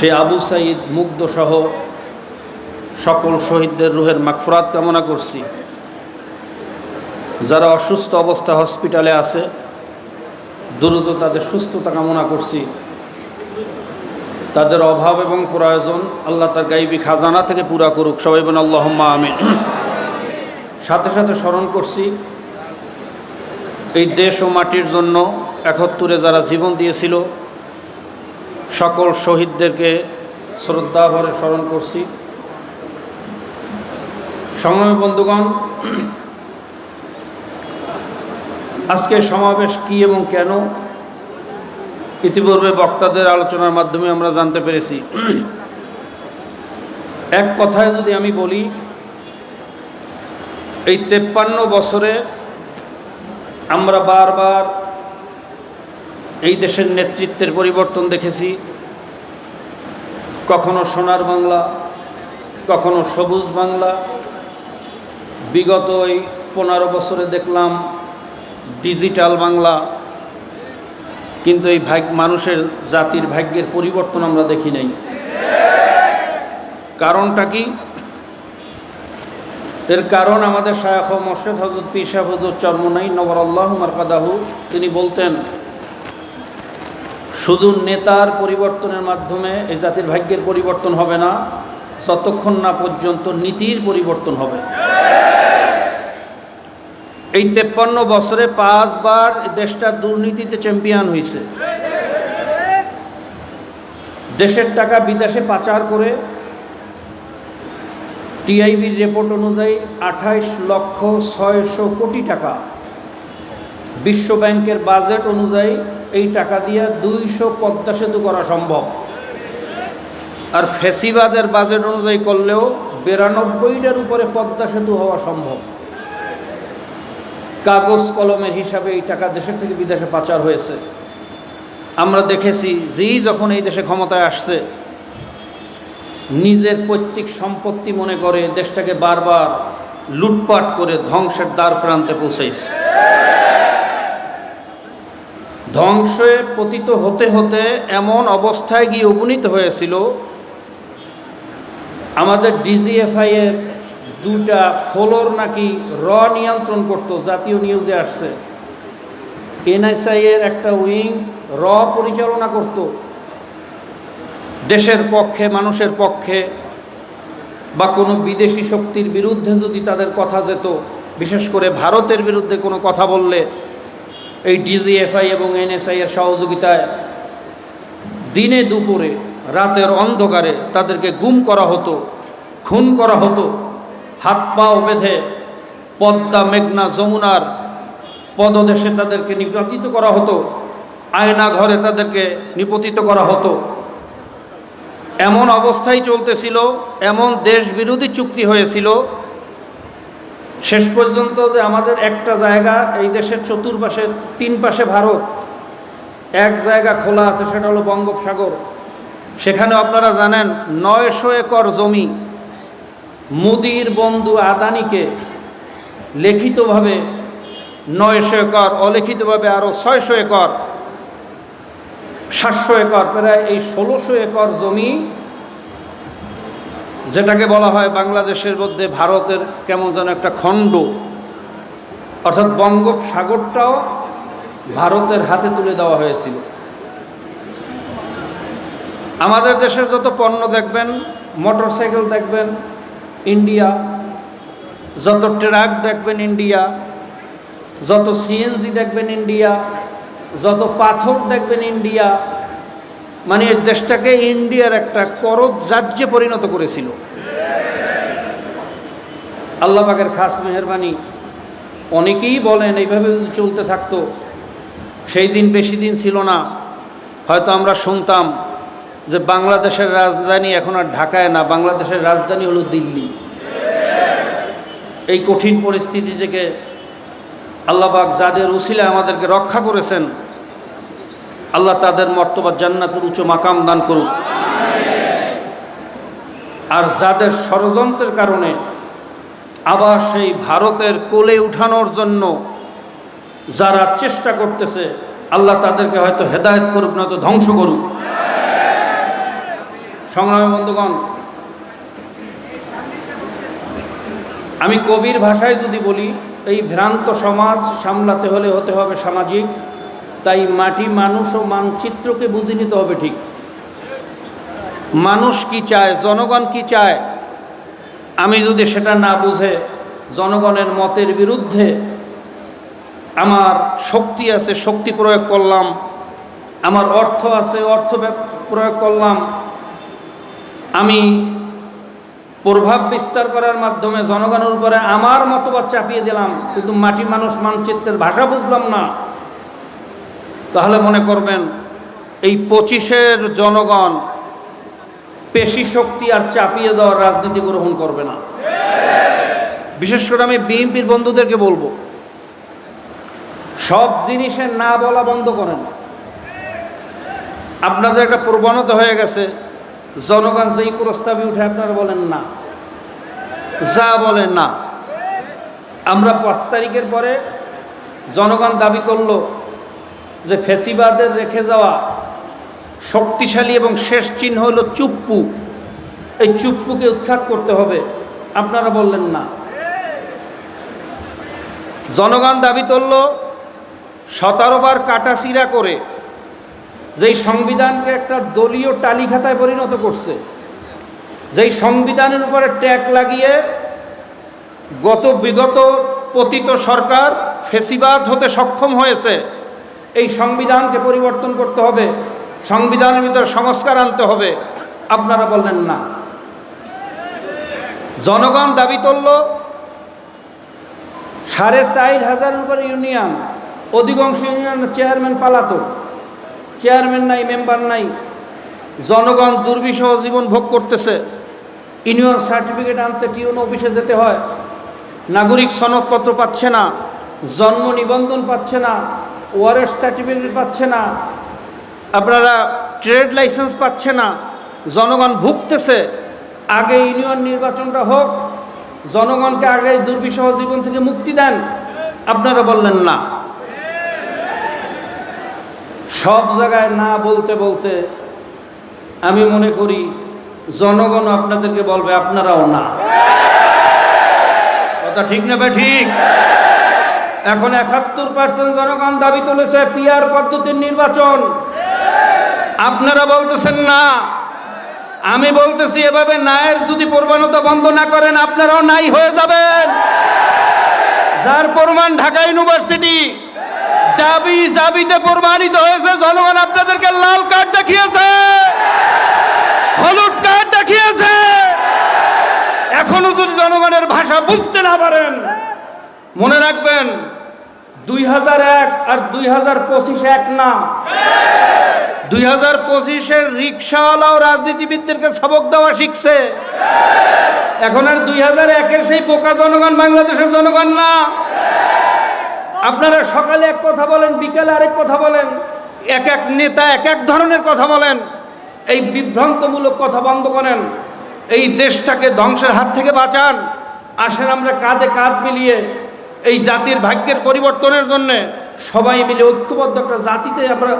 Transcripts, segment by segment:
সে আবু সাঈদ মুগ্ধ সহ সকল শহীদদের রুহের মাগফিরাত কামনা করছি। যারা অসুস্থ অবস্থা হসপিটালে আছে, দ্রুত তাদের সুস্থতা কামনা করছি। তাদের অভাব এবং প্রয়োজন আল্লাহ তার গাইবী খাজানা থেকে পুরা করুক, সবাই বলেন আল্লাহুম্মা আমিন। সাথে সাথে স্মরণ করছি এই দেশ ও মাটির জন্য ৭১ যারা জীবন দিয়েছিল সকল শহীদদেরকে শ্রদ্ধা ভরে স্মরণ করছি। সংগ্রামী বন্ধুগণ, আজকে সমাবেশ কি এবং কেন ইতিপূর্বে বক্তাদের আলোচনার মাধ্যমে আমরা জানতে পেরেছি। এক কথায় যদি আমি বলি, এই ৫৩ বছরে আমরা বারবার এই দেশের নেতৃত্বের পরিবর্তন দেখেছি। কখনো সোনার বাংলা, কখনো সবুজ বাংলা। বিগত এই ১৫ বছরে দেখলাম ডিজিটাল বাংলা। কিন্তু এই মানুষের জাতির ভাগ্যের পরিবর্তন আমরা দেখি নাই। কারণটা কি? এর কারণ আমাদের শায়খ মোর্শেদ হযরত পীর সাহেব হুজুর চরমনাই নওয়ারাল্লাহু মারকাদাহু তিনি বলতেন, শুধু নেতার পরিবর্তনের মাধ্যমে এই জাতির ভাগ্যের পরিবর্তন হবে না, যতক্ষণ না পর্যন্ত নীতির পরিবর্তন হবে। এই ৫৩ বছরে ৫ বার দেশটা দুর্নীতিতে চ্যাম্পিয়ন হয়েছে। দেশের টাকা বিদেশে পাচার করে টিআইবির রিপোর্ট অনুযায়ী ২৮,৬০০,০০০ কোটি টাকা, বিশ্ব ব্যাংকের বাজেট অনুযায়ী এই টাকা দিয়ে ২০০ পদ্মা সেতু করা সম্ভব। আর ফ্যাসিবাদের বাজেট অনুযায়ী করলেও ৯২টার উপরে পদ্মা সেতু হওয়া সম্ভব। কাগজ কলমের হিসাবে এই টাকা দেশের থেকে বিদেশে পাচার হয়েছে। আমরা দেখেছি যেই যখন এই দেশে ক্ষমতায় আসছে, নিজের পৈতৃক সম্পত্তি মনে করে দেশটাকে বারবার লুটপাট করে ধ্বংসের দ্বার প্রান্তে পৌঁছেছে। ধ্বংসে পতিত হতে হতে এমন অবস্থায় গিয়ে উপনীত হয়েছিল, আমাদের ডিজিএফআই এর ২টা ফ্লোর নাকি নিয়ন্ত্রণ করত। জাতীয় নিউজে আসছে। এনএসআই এর একটা উইংস পরিচালনা করত। দেশের পক্ষে, মানুষের পক্ষে বা কোনো বিদেশি শক্তির বিরুদ্ধে যদি তাদের কথা যেত, বিশেষ করে ভারতের বিরুদ্ধে কোনো কথা বললে এই ডিজিএফআই এবং এনএসআই এর সহযোগিতায় দিনে দুপুরে রাতের অন্ধকারে তাদেরকে গুম করা হতো, খুন করা হতো। হাত পাও বেঁধে পদ্মা, মেঘনা, যমুনার পদদেশে তাদেরকে নিপাতিত করা হতো, আয়না ঘরে তাদেরকে নিপতিত করা হতো। এমন অবস্থায় চলতেছিল, এমন দেশ বিরোধী চুক্তি হয়েছিল শেষ পর্যন্ত যে আমাদের একটা জায়গা, এই দেশের চতুর্পাশে ৩ পাশে ভারত, এক জায়গা খোলা আছে, সেটা হলো বঙ্গোপসাগর। সেখানে আপনারা জানেন ৯০০ একর জমি মোদির বন্ধু আদানিকে লিখিতভাবে ৯০০ একর, অলিখিতভাবে আরও ৬০০ একর, ৭০০ একর, প্রায় এই ১৬০০ একর জমি, যেটাকে বলা হয় বাংলাদেশের মধ্যে ভারতের কেমন যেন একটা খণ্ড, অর্থাৎ বঙ্গোপসাগরটাও ভারতের হাতে তুলে দেওয়া হয়েছিল। আমাদের দেশের যত পণ্য দেখবেন, মোটরসাইকেল দেখবেন ইন্ডিয়া, যত ট্রাক দেখবেন ইন্ডিয়া, যত সিএনজি দেখবেন ইন্ডিয়া, যত পাথর দেখবেন ইন্ডিয়া। মানে এই দেশটাকে ইন্ডিয়ার একটা করদ রাজ্যে পরিণত করেছিল। আল্লাহ পাকের খাস মেহেরবানি। অনেকেই বলেন এইভাবে যদি চলতে থাকতো, সেই দিন বেশি দিন ছিল না, হয়তো আমরা শুনতাম যে বাংলাদেশের রাজধানী এখন আর ঢাকায় না, বাংলাদেশের রাজধানী হলো দিল্লি। এই কঠিন পরিস্থিতি থেকে আল্লাহ পাক যাদের উসিলায় আমাদেরকে রক্ষা করেছেন, আল্লাহ তাদের মর্তবা জান্নাতের উচ্চ মাকাম দান করুক। আর যাদের ষড়যন্ত্রের কারণে আবার সেই ভারতের কোলে উঠানোর জন্য যারা চেষ্টা করতেছে, আল্লাহ তাদেরকে হয়তো হেদায়েত করুক, নয়তো ধ্বংস করুক। সংগ্রামী বন্ধুগণ, আমি কবির ভাষায় যদি বলি, এই ভ্রান্ত সমাজ সামলাতে হলে হতে হবে সামাজিক। তাই মাটি, মানুষ ও মানচিত্রকে বুঝে নিতে হবে ঠিক। মানুষ কি চায়, জনগণ কি চায়, আমি যদি সেটা না বুঝে জনগণের মতের বিরুদ্ধে আমার শক্তি আছে, শক্তি প্রয়োগ করলাম, আমার অর্থ আছে, অর্থ প্রয়োগ করলাম, আমি প্রভাব বিস্তার করার মাধ্যমে জনগণের উপরে আমার মতবাদ চাপিয়ে দিলাম, কিন্তু মাটি, মানুষ, মানচিত্রের ভাষা বুঝলাম না, তাহলে মনে করবেন এই 25-এর জনগণ পেশি শক্তি আর চাপিয়ে দেওয়ার রাজনীতি গ্রহণ করবে না। বিশেষ করে আমি বিএনপির বন্ধুদেরকে বলবো, সব জিনিসের না বলা বন্ধ করেন। আপনাদের একটা প্রবণতা হয়ে গেছে, জনগণ যেই প্রস্তাবে উঠে আপনারা বলেন না, যা বলেন না। আমরা 5 তারিখের পরে জনগণ দাবি করলো যে ফ্যাসিবাদের রেখে যাওয়া শক্তিশালী এবং শেষ চিহ্ন হলো চুপ্পু, এই চুপ্পুকে উৎখাত করতে হবে, আপনারা বললেন না। জনগণ দাবি করল 17 বার কাটাছিড়া করে যেই সংবিধানকে একটা দলীয় টালিখাতায় পরিণত করছে, যেই সংবিধানের উপরে ট্যাগ লাগিয়ে বিগত পতিত সরকার ফ্যাসিবাদ হতে সক্ষম হয়েছে, এই সংবিধানকে পরিবর্তন করতে হবে, সংবিধানের ভিতরে সংস্কার আনতে হবে, আপনারা বললেন না। জনগণ দাবি করল 4,500 উপরে ইউনিয়ন, অধিকাংশ ইউনিয়নের চেয়ারম্যান পালাতক, চেয়ারম্যান নাই, মেম্বার নাই, জনগণ দুর্বিষহ জীবন ভোগ করতেছে। ইউনিয়ন সার্টিফিকেট আনতে টিউন অফিসে যেতে হয়, নাগরিক সনদপত্র পাচ্ছে না, জন্ম নিবন্ধন পাচ্ছে না, ওয়ারেস্ট সার্টিফিকেট পাচ্ছে না, আপনারা ট্রেড লাইসেন্স পাচ্ছে না, জনগণ ভুগতেছে। আগে ইউনিয়ন নির্বাচনটা হোক, জনগণকে আগে দুর্বিষহ জীবন থেকে মুক্তি দেন, আপনারা বললেন না। সব জায়গায় না বলতে বলতে আমি মনে করি জনগণ আপনাদেরকে বলবে, আপনারাও না। কথা ঠিক না ভাই? ঠিক। এখন 71% জনগণ দাবি তুলেছে পিআর পদ্ধতির নির্বাচন, আপনারা বলতেছেন না। আমি বলতেছি এভাবে নায়ের যদি প্রবণতা বন্ধ না করেন, আপনারাও নাই হয়ে যাবেন। যার প্রমাণ ঢাকা ইউনিভার্সিটি দাবি জাবিতে প্রমাণিত হয়েছে। জনগণ আপনাদেরকে লাল কার্ড দেখিয়েছে, হলুদ কার্ড দেখিয়েছে। এখনো যদি জনগণের ভাষা বুঝতে না পারেন, মনে রাখবেন 2001 আর 2025 এক না। 2025-এর রিক্সাওয়ালাও রাজনীতিবিদদেরকে সবক দেওয়া শিখছে। এখন আর 2001-এর সেই বোকা জনগণ বাংলাদেশের জনগণ না। আপনারা সকালে এক কথা বলেন, বিকেলে আরেক কথা বলেন, এক এক নেতা এক এক ধরনের কথা বলেন। এই বিভ্রান্তমূলক কথা বন্ধ করেন, এই দেশটাকে ধ্বংসের হাত থেকে বাঁচান। আসেন আমরা কাঁধে কাঁধ মিলিয়ে এই জাতির ভাগ্যের পরিবর্তনের জন্যে সবাই মিলে ঐক্যবদ্ধ একটা জাতিতে আমরা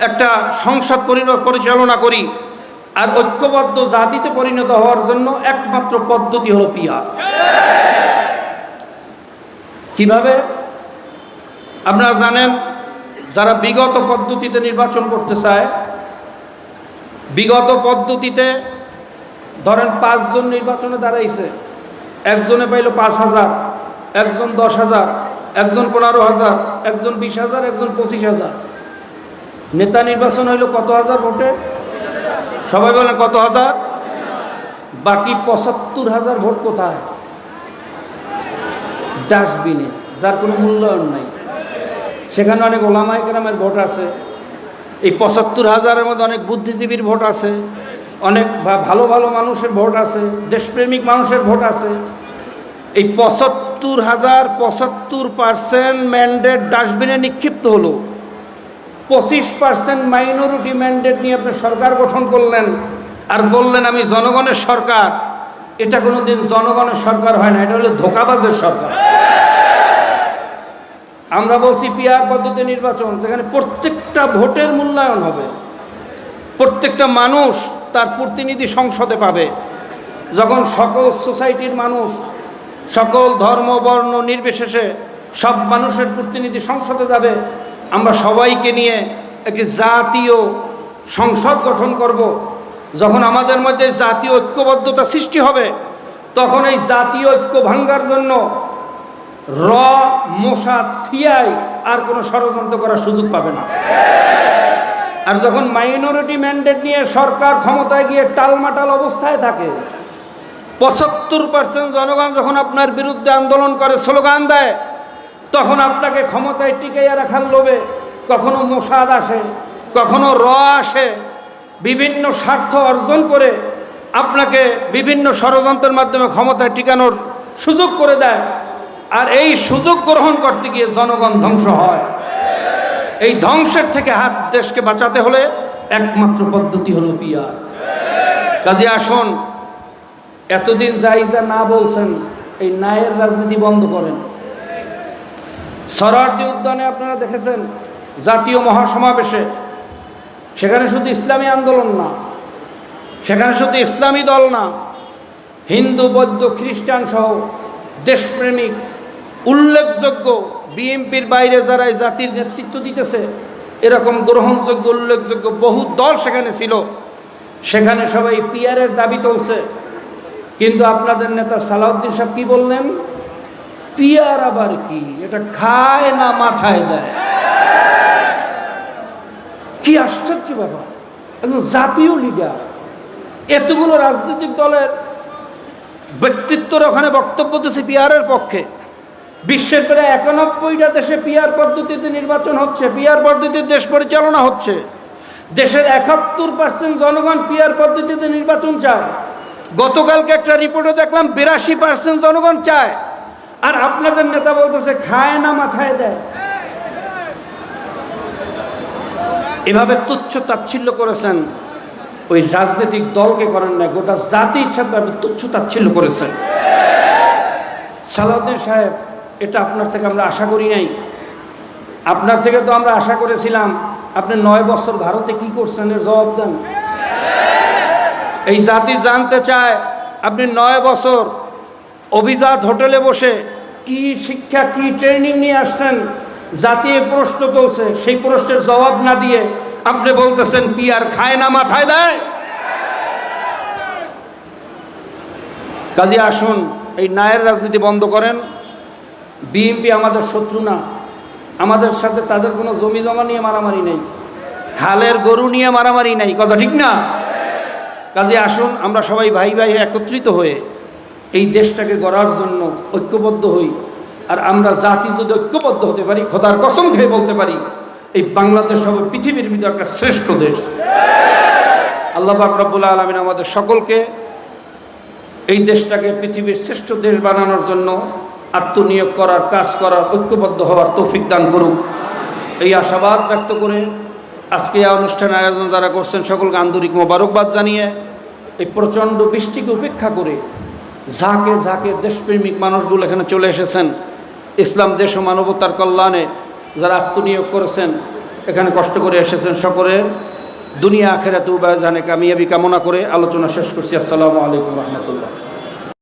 একটা সংসদ পরিচালনা করি। আর ঐক্যবদ্ধ জাতিতে পরিণত হওয়ার জন্য একমাত্র পদ্ধতি হলো পিআর। কিভাবে? আপনারা জানেন, যারা বিগত পদ্ধতিতে নির্বাচন করতে চায়, বিগত পদ্ধতিতে ধরেন 5 জন নির্বাচনে দাঁড়াইছে, একজনে পাইল 5,000, একজন 10,000, একজন 15,000, একজন 20,000, একজন 25,000। নেতা নির্বাচন হইল কত হাজার ভোটে? সবাই বলেন কত হাজার? বাকি 75,000 ভোট কোথায়? ডাস্টবিনে, যার কোনো মূল্যায়ন নাই। সেখানে অনেক ওলামায়ে কেরামের ভোট আছে। এই 75,000-এর মধ্যে অনেক বুদ্ধিজীবীর ভোট আছে, অনেক ভালো ভালো মানুষের ভোট আছে, দেশপ্রেমিক মানুষের ভোট আছে। এই 75,000 ম্যান্ডেট ডাস্টবিনে নিক্ষিপ্ত হলো। 25% মাইনরিটি ম্যান্ডেট নিয়ে আপনি সরকার গঠন করলেন আর বললেন আমি জনগণের সরকার। এটা কোনোদিন জনগণের সরকার হয় না, এটা হলো ধোঁকাবাজের সরকার। আমরা বলছি পিআর পদ্ধতি নির্বাচন, যেখানে প্রত্যেকটা ভোটের মূল্যায়ন হবে, প্রত্যেকটা মানুষ তার প্রতিনিধি সংসদে পাবে, যখন সকল সোসাইটির মানুষ, সকল ধর্ম বর্ণ নির্বিশেষে সব মানুষের প্রতিনিধি সংসদে যাবে, আমরা সবাইকে নিয়ে একটি জাতীয় সংসদ গঠন করব। যখন আমাদের মধ্যে জাতীয় ঐক্যবদ্ধতা সৃষ্টি হবে, তখন এই জাতীয় ঐক্য ভাঙ্গার জন্য র, মোসাদ, সিআই আর কোনো ষড়যন্ত্র করার সুযোগ পাবে না। আর যখন মাইনরিটি ম্যান্ডেট নিয়ে সরকার ক্ষমতায় গিয়ে টালমাটাল অবস্থায় থাকে, 75% জনগণ যখন আপনার বিরুদ্ধে আন্দোলন করে, স্লোগান দেয়, তখন আপনাকে ক্ষমতায় টিকাইয়া রাখার লোভে কখনো মোসাদ আসে, কখনো র আসে, বিভিন্ন স্বার্থ অর্জন করে আপনাকে বিভিন্ন ষড়যন্ত্রের মাধ্যমে ক্ষমতায় টিকানোর সুযোগ করে দেয়। আর এই সুযোগ গ্রহণ করতে গিয়ে জনগণ ধ্বংস হয়। এই ধ্বংসের থেকে হাত দেশকে বাঁচাতে হলে একমাত্র পদ্ধতি হলো পিয়ার। কাজে আসুন, এতদিন যাই যা না বলছেন, এই ন্যায়ের রাজনীতি বন্ধ করেন। সরারদি উদ্যানে আপনারা দেখেছেন জাতীয় মহাসমাবেশে, সেখানে শুধু ইসলামী আন্দোলন না, সেখানে শুধু ইসলামী দল না, হিন্দু, বৌদ্ধ, খ্রিস্টান সহ দেশপ্রেমিক উল্লেখযোগ্য, বিএনপির বাইরে যারা এই জাতির নেতৃত্ব দিতেছে, এরকম গ্রহণযোগ্য উল্লেখযোগ্য বহু দল সেখানে ছিল। সেখানে সবাই পিয়ারের দাবি তুলছে, কিন্তু আপনাদের নেতা সালাউদ্দিন সাহেব কি বললেন? পিয়ার আবার কি? এটা খায় না মাথায় দেয়। কি আশ্চর্য ব্যাপার! একজন জাতীয় লিডার, এতগুলো রাজনৈতিক দলের ব্যক্তিত্বর ওখানে বক্তব্য দিচ্ছে পিয়ারের পক্ষে। বিশ্বের প্রায় 91টা দেশে পিয়ার পদ্ধতিতে নির্বাচন হচ্ছে, পিয়ার পদ্ধতিতে দেশ পরিচালনা হচ্ছে। দেশের 71% জনগণ পিয়ার পদ্ধতিতে নির্বাচন চায়। গতকালকে একটা রিপোর্টে দেখলাম 82% জনগণ চায়। আর আপনাদের নেতা বলতেছে খায় না মাথায় দেয়। এভাবে তুচ্ছ তাচ্ছিল্য করেছেন, ওই রাজনৈতিক দলকে করেন না, গোটা জাতির সাথে তুচ্ছ তাচ্ছিল্য করেছেন। সালাউদ্দিন সাহেব, এটা আপনার থেকে আমরা আশা করি নাই। আপনার থেকে তো আমরা আশা করেছিলাম আপনি 9 বছর ভারতে কি করছেন এর জবাব দেন। এই জাতি জানতে চায় আপনি 9 বছর অভিজাত হোটেলে বসে কি শিক্ষা, কি ট্রেনিং নিয়ে আসছেন। জাতি প্রশ্ন তুলছে, সেই প্রশ্নের জবাব না দিয়ে আপনি বলতেছেন পিয়ার খায় না মাথায় দেয়। কাজে আসুন, এই ন্যায়ের রাজনীতি বন্ধ করেন। বিএনপি আমাদের শত্রু না, আমাদের সাথে তাদের কোনো জমি জমা নিয়ে মারামারি নেই, হালের গরু নিয়ে মারামারি নেই, কথা ঠিক না? কাজে আসুন, আমরা সবাই ভাই ভাই একত্রিত হয়ে এই দেশটাকে গড়ার জন্য ঐক্যবদ্ধ হই। আর আমরা জাতি যদি ঐক্যবদ্ধ হতে পারি, খোদার কসম খেয়ে বলতে পারি এই বাংলাদেশ হবে পৃথিবীর ভিতরে একটা শ্রেষ্ঠ দেশ। আল্লাহ পাক রব্বুল আলামিন আমাদের সকলকে এই দেশটাকে পৃথিবীর শ্রেষ্ঠ দেশ বানানোর জন্য আত্মনিয়োগ করার, কাজ করার, ঐক্যবদ্ধ হওয়ার তৌফিক দান করুক। এই আশাবাদ ব্যক্ত করে আজকে এই অনুষ্ঠানের আয়োজন যারা করছেন সকলকে আন্তরিক মোবারকবাদ জানিয়ে, এই প্রচণ্ড বৃষ্টিকে উপেক্ষা করে ঝাঁকে ঝাঁকে দেশপ্রেমিক মানুষগুলো এখানে চলে এসেছেন, ইসলাম দেশ ও মানবতার কল্যাণে যারা আত্মনিয়োগ করেছেন, এখানে কষ্ট করে এসেছেন, সকলের দুনিয়া আখিরাতে উভয় জানে কামিয়াবি কামনা করে আলোচনা শেষ করছি। আসসালামু আলাইকুম রহমতুল্লাহ।